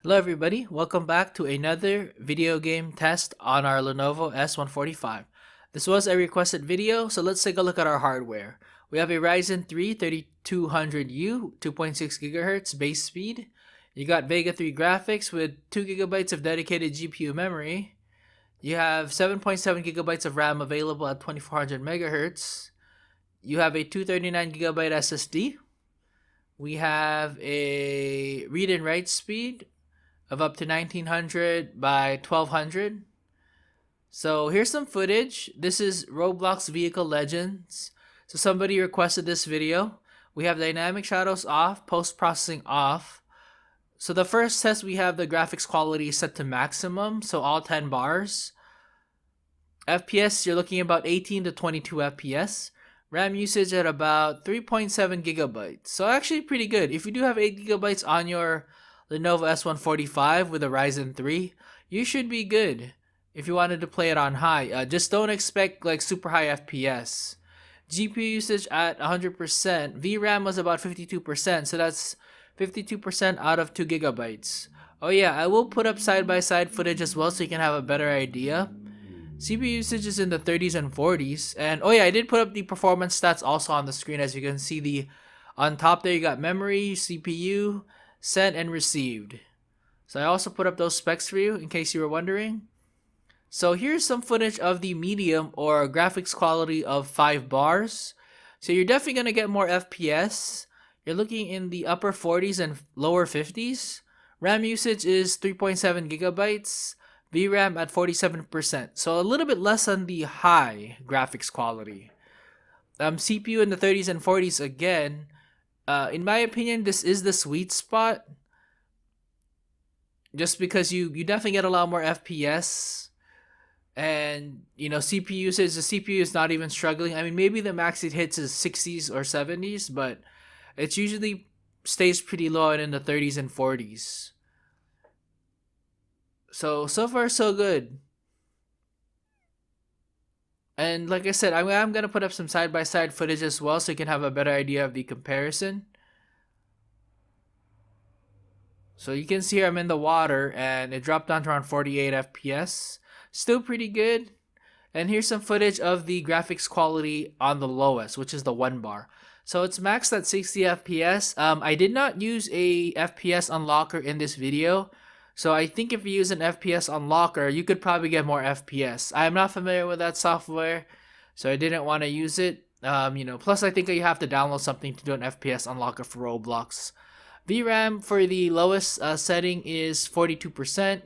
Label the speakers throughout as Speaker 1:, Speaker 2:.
Speaker 1: Hello everybody, welcome back to another video game test on our Lenovo S145. This was a requested video, so let's take a look at our hardware. We have a Ryzen 3 3200U 2.6 GHz base speed. You got Vega 3 graphics with 2 GB of dedicated GPU memory. You have 7.7 GB of RAM available at 2400 MHz. You have a 239 GB SSD. We have a read and write speed of up to 1900 by 1200. So here's some footage. This is Roblox Vehicle Legends. So somebody requested this video. We have dynamic shadows off, post-processing off. So the first test, we have the graphics quality set to maximum, so all 10 bars. FPS, you're looking about 18 to 22 FPS. RAM usage at about 3.7 gigabytes. So actually pretty good. If you do have 8 gigabytes on your Lenovo S145 with a Ryzen 3, you should be good if you wanted to play it on high. Just don't expect like super high FPS. GPU usage at 100%. VRAM was about 52%, so that's 52% out of 2 gigabytes. Oh yeah, I will put up side-by-side footage as well so you can have a better idea. CPU usage is in the 30s and 40s. And oh yeah, I did put up the performance stats also on the screen. As you can see, on top there you got memory, CPU, sent and received. So I also put up those specs for you in case you were wondering. So here's some footage of the medium or graphics quality of 5 bars. So you're definitely going to get more FPS. You're looking in the upper 40s and lower 50s. RAM usage is 3.7 gigabytes. VRAM at 47%. So a little bit less on the high graphics quality. CPU in the 30s and 40s again. In my opinion, this is the sweet spot. Just because you definitely get a lot more FPS. And, CPU usage, the CPU is not even struggling. I mean, maybe the max it hits is 60s or 70s, but it usually stays pretty low and in the 30s and 40s. So far, so good. And like I said, I'm going to put up some side-by-side footage as well so you can have a better idea of the comparison. So you can see here I'm in the water and it dropped down to around 48 FPS. Still pretty good. And here's some footage of the graphics quality on the lowest, which is the 1 bar. So it's maxed at 60 FPS. I did not use a FPS unlocker in this video. So I think if you use an FPS unlocker, you could probably get more FPS. I'm not familiar with that software, so I didn't want to use it. Plus I think you have to download something to do an FPS unlocker for Roblox. VRAM for the lowest setting is 42%.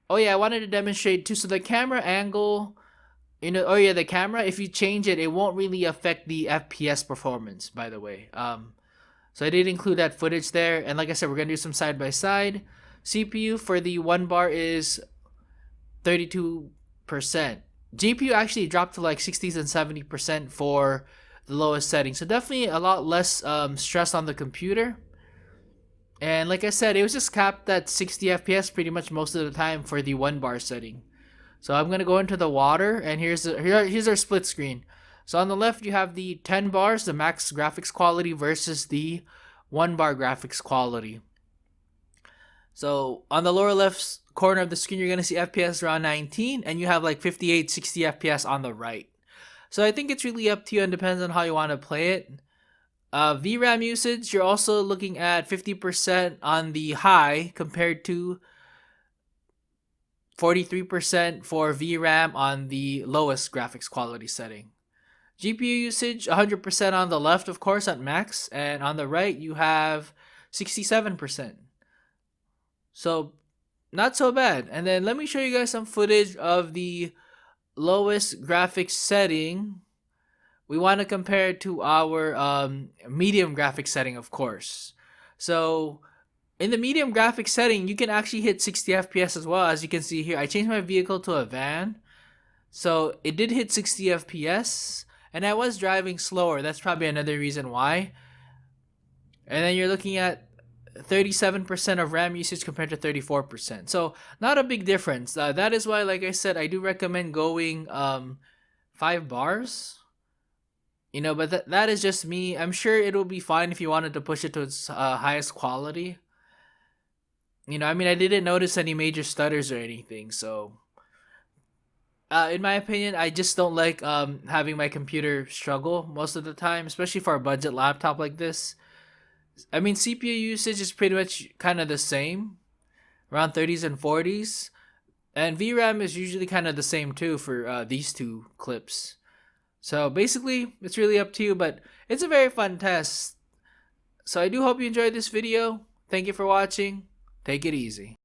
Speaker 1: Oh yeah, I wanted to demonstrate too. So the camera angle, the camera, if you change it, it won't really affect the FPS performance, by the way. So I did include that footage there. And like I said, we're going to do some side-by-side. CPU for the 1 bar is 32%. GPU actually dropped to like 60s and 70% for the lowest setting. So definitely a lot less stress on the computer. And like I said, it was just capped at 60 FPS pretty much most of the time for the 1 bar setting. So I'm going to go into the water and here's our split screen. So on the left you have the 10 bars, the max graphics quality versus the 1 bar graphics quality. So on the lower left corner of the screen, you're going to see FPS around 19 and you have like 58, 60 FPS on the right. So I think it's really up to you and depends on how you want to play it. VRAM usage, you're also looking at 50% on the high compared to 43% for VRAM on the lowest graphics quality setting. GPU usage, 100% on the left, of course, at max, and on the right, you have 67%. So, not so bad. And then let me show you guys some footage of the lowest graphics setting. We want to compare it to our medium graphics setting, of course. So, in the medium graphics setting, you can actually hit 60 FPS as well. As you can see here, I changed my vehicle to a van. So, it did hit 60 FPS. And I was driving slower. That's probably another reason why. And then you're looking at 37% of RAM usage compared to 34%. So not a big difference. That is why, like I said, I do recommend going 5 bars. But that is just me. I'm sure it'll be fine if you wanted to push it to its highest quality. I mean, I didn't notice any major stutters or anything. So, in my opinion, I just don't like having my computer struggle most of the time, especially for a budget laptop like this. I mean, CPU usage is pretty much kind of the same, around 30s and 40s, and VRAM is usually kind of the same too for these two clips. So basically, it's really up to you, but it's a very fun test. So I do hope you enjoyed this video. Thank you for watching. Take it easy.